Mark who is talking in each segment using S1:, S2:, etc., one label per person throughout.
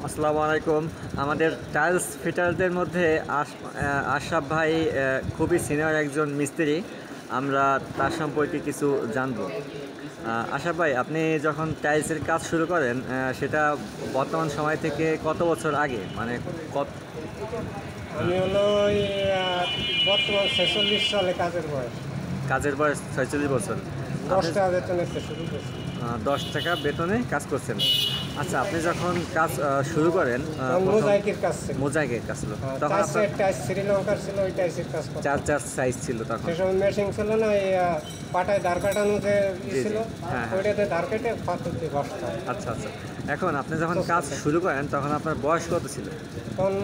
S1: আসসালামু আলাইকুম। আমাদের টাইলস ফিটারদের মধ্যে আশরাফ ভাই খুবই সিনিয়র একজন মিস্ত্রি। আমরা তার সম্পর্কে কিছু জানব। আশরাফ ভাই, আপনি যখন টাইলসের কাজ শুরু করেন সেটা বর্তমান সময় থেকে কত বছর আগে, মানে কত?
S2: আমি হলো ওই বর্তমান 46 সালে
S1: কাজের বয়স 46 বছর।
S2: 10 টাকা বেতনে শুরু করছি।
S1: 10 টাকা বেতনে কাজ করছেন। আচ্ছা, আপনি যখন কাজ শুরু করেন
S2: মোজাইকের কাজ ছিল।
S1: মোজাইকের কাজ ছিল তখন
S2: চার
S1: আপনার
S2: টাইস শ্রীলঙ্কার ছিল, ওই টাইসের কাজ করতাম।
S1: চার চার সাইজ ছিল তখন।
S2: সে সময় মেশিন ছিল না, এই পাটায় ধার কাটানো যে
S1: জি,
S2: ছিল,
S1: হ্যাঁ।
S2: ওইটাতে ধার কেটে পাথর দিয়ে বসতাম।
S1: আচ্ছা আচ্ছা, এখন আপনি যখন কাজ শুরু করেন তখন আপনার বয়স কত ছিল?
S2: তখন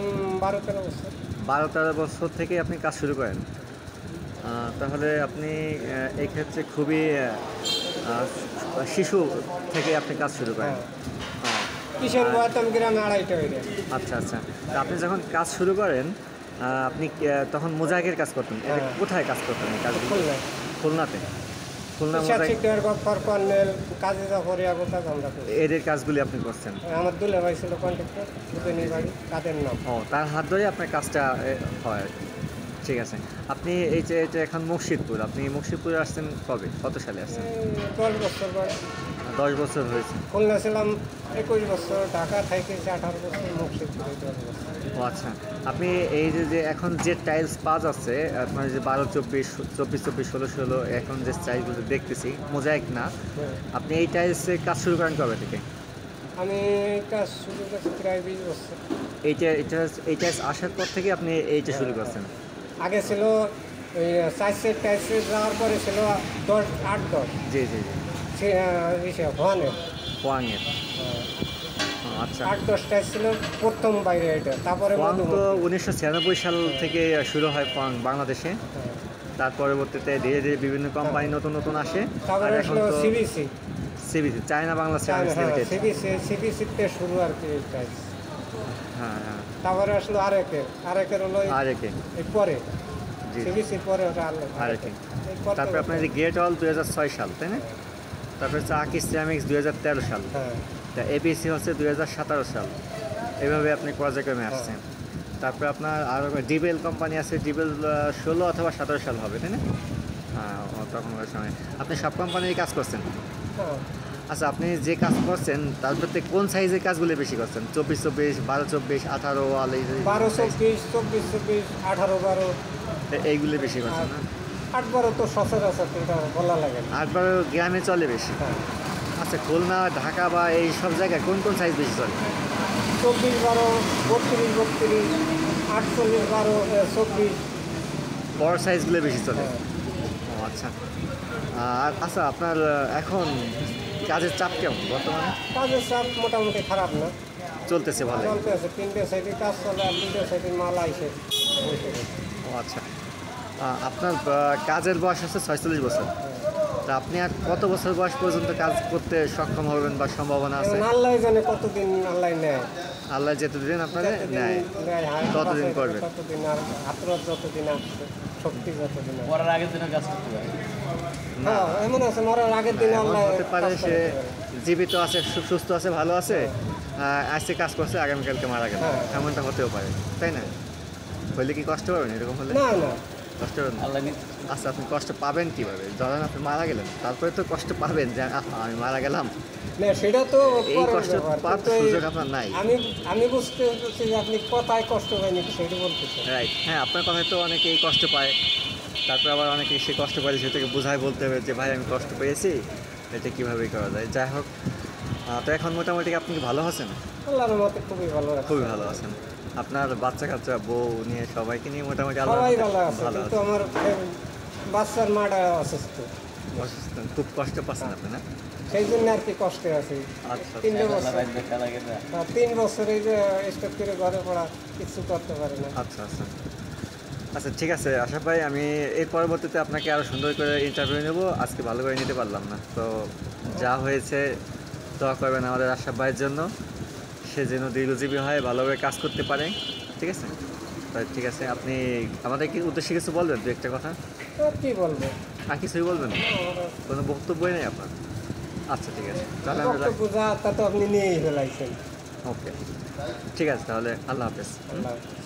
S2: 12-13 বছর।
S1: 12-13 বছর থেকে আপনি কাজ শুরু করেন। তাহলে আপনি এই ক্ষেত্রে খুবই শিশু থেকে আপনি কাজ শুরু করেন।
S2: কিসের বয়াতাম গ্রামে 2.5 হয়ে যায়।
S1: আচ্ছা আচ্ছা, তা আপনি যখন কাজ শুরু করেন আপনি তখন মোজাইকের কাজ করতেন। এটা কোথায় কাজ করতেন এই কাজগুলো? খুলনাতে। খুলনা মোজাইক
S2: কাজে যা করি আমরা করি।
S1: এদের কাজগুলি আপনি করছেন।
S2: আমার দুলে ভাই ছিল কন্ট্রাক্টর, দুদিনই বাড়ি, কাদের নাম।
S1: ও, তার হাত ধরে আপনার কাজটা হয়। ঠিক আছে। আপনি এই যে এটা এখন মুর্শিদপুর, আপনি মুর্শিদপুরে আসছেন কবে, কত সালে আসছেন?
S2: 10 বছর বয়স।
S1: 10 বছর হয়েছে।
S2: খুলনা ছিলাম 21 বছর, ঢাকা থেকে 18 বছর, মুর্শিদপুরে 10 বছর।
S1: ও আচ্ছা, আপনি এই যে এখন যে টাইলস পাওয়া যাচ্ছে আপনার যে 12-24, 24-24, 16-16 এখন যে টাইলসগুলো দেখতেছি মোজাইক না, আপনি এই টাইলসে কাজ শুরু করেন কবে থেকে?
S2: আমি কাজ শুরু করছি প্রায় 20 বছর।
S1: এই টাইলস আসার পর থেকে আপনি এইটা শুরু করছেন?
S2: আগে ছিল ওই 4 সেট টাইসে, যাওয়ার পরে ছিল 8-10।
S1: জি জি জি।
S2: ভয়ানের
S1: পোয়াংয়ের। আচ্ছা,
S2: 8-10 টাইস ছিল প্রথম বাইরে এটা। তারপরে
S1: পোয়াং তো 1996 সাল থেকে শুরু হয় পোয়াং বাংলাদেশে। তার পরবর্তীতে ধীরে ধীরে বিভিন্ন কোম্পানি নতুন নতুন আসে।
S2: তারপরে আসলো CBC,
S1: China Bangla service limited.
S2: সিবিসিতে শুরু আর কি এই টাইস।
S1: হ্যাঁ হ্যাঁ।
S2: তারপরে আসলো আরেকের হলো
S1: আরেকে।
S2: এই পরে
S1: জি,
S2: সিবিসির পরে ওটা
S1: আরেকে। তারপরে আপনার যে গেট অল 2006 সাল, তাই না? তারপরে হচ্ছে আকিস সিরামিক্স 2013 সাল।
S2: হ্যাঁ।
S1: তা এবিসি হচ্ছে 2017 সাল। এভাবে আপনি পর্যায়ক্রমে আসছেন। তারপরে আপনার আরও ডিবেল কোম্পানি আছে, ডিবেল 16 অথবা 17 সাল হবে, তাই না? হ্যাঁ, তখনকার সময় আপনি সব কোম্পানির কাজ করছেন।
S2: হ্যাঁ।
S1: আচ্ছা, আপনি যে কাজ করছেন তার মধ্যে কোন সাইজের কাজগুলো বেশি করছেন? 24-24, 12-24, 18 ওয়াল,
S2: 12-24, 24-24, 18-12,
S1: এইগুলো বেশি করছেন না?
S2: 8-12 তো সচরাচর, কিন্তু বলা লাগে না।
S1: 8-12 গ্রামে চলে বেশি।
S2: হ্যাঁ।
S1: আচ্ছা, খুলনা, ঢাকা বা এই সব জায়গায় কোন কোন সাইজ বেশি চলে?
S2: 24-12, 32-32, 48-12, 24।
S1: বড় সাইজগুলো বেশি চলে।
S2: হ্যাঁ।
S1: ও আচ্ছা। আর আচ্ছা, আপনার এখন কাজের চাপ কেমন বর্তমানে?
S2: কাজের চাপ মোটামুটি খারাপ না,
S1: চলতেছে ভালো?
S2: চলতে আছে। 3টে সাইডে কাজ চলে, আর 2টে সাইডে মাল আইসে।
S1: ও আচ্ছা, আপনার কাজের বয়স আছে 46 বছর। তা আপনি আর কত বছর বয়স পর্যন্ত কাজ করতে সক্ষম হবেন বা সম্ভাবনা আছে?
S2: আল্লাহ জানে কতদিন আল্লাহ নেয়।
S1: আল্লাহ যতদিন আপনাকে নেয় ততদিন করবেন।
S2: ততদিন, আর হাতরত যতদিন আসছে, শক্তি যতদিন আছে।
S3: মরার আগের দিনে কাজ করতে পারে।
S2: হ্যাঁ, এমন আছে মরার আগের দিন
S1: এমন
S2: আল্লাহ
S1: হতে পারে
S2: কাজ
S1: সে
S2: করতে পারে।
S1: জীবিত আছে, সুস্থ আছে, ভালো আছে, আজকে কাজ করছে, আগামীকালকে মারা গেল,
S2: হ্যাঁ।
S1: এমনটা হতেও পারে, তাই না? হইলে কি কষ্ট পাবেন এরকম হলে?
S2: না না,
S1: কষ্ট পাবেন না?
S3: আল্লাহ
S1: আচ্ছা, আপনি কষ্ট পাবেন কিভাবে? ধরেন আপনি মারা গেলেন, তারপরে তো কষ্ট পাবেন যে আমি মারা গেলাম।
S2: না সেটা তো
S1: এই
S2: পরের
S1: কষ্ট
S2: ব্যাপার,
S1: পাওয়ার
S2: কিন্তু এই
S1: সুযোগ আপনার নাই।
S2: আমি আমি বুঝতে পারছি যে আপনি কোথায় কষ্ট পাইনি সেটা বলতেছেন।
S1: রাইট, হ্যাঁ, আপনার কথায় তো অনেকে এই কষ্ট পায়। তারপরে আবার অনেকে সে কষ্ট পায়, সেটাকে বোঝায় বলতে হবে যে ভাই আমি কষ্ট পেয়েছি, এটা কীভাবে করা যায়। যাই হোক, তো এখন মোটামুটি আপনি কি ভালো আছেন?
S2: আল্লাহর মতে খুবই ভালো আছে।
S1: খুবই ভালো আছেন। আপনার বাচ্চা কাচ্চা, বউ নিয়ে সবাইকে নিয়ে মোটামুটি আল্লাহর
S2: সবাই
S1: মতে
S2: ভালো আছে,
S1: ভালো
S2: কিন্তু
S1: আছেন।
S2: আমার বাচ্চার মাটা অসুস্থ,
S1: অসুস্থ, খুব কষ্ট পাচ্ছেন আপনি, না?
S2: সেই জন্য আর কি কষ্টে আছি।
S1: আচ্ছা
S2: 3 বছর,
S3: দেখা লাগে না।
S2: 3 বছর এই যে স্টক করে ঘরে পড়া, কিছু করতে পারে না।
S1: আচ্ছা আচ্ছা আচ্ছা, ঠিক আছে আশরাফ ভাই, আমি এই পরবর্তীতে আপনাকে আরও সুন্দর করে ইন্টারভিউ নেব। আজকে ভালো করে নিতে পারলাম না, তো যা হয়েছে দোয়া করবেন আমাদের আশরাফ ভাইয়ের জন্য, সে যেন দীর্ঘজীবী হয়, ভালোভাবে কাজ করতে পারে। ঠিক আছে? ঠিক আছে, আপনি আমাদের কি উদ্দেশ্যে কিছু বলবেন, দু একটা কথা?
S2: আর কি বলবো,
S1: আর কিছুই বলবেন না? কোনো বক্তব্যই নেই আপনার? আচ্ছা, ঠিক আছে, তাহলে আমরা
S2: বক্তব্য যা তা তো আপনি নিয়েই ফেলাইছেন।
S1: ওকে, ঠিক আছে তাহলে, আল্লাহ হাফেজ।
S2: আল্লাহ হাফেজ।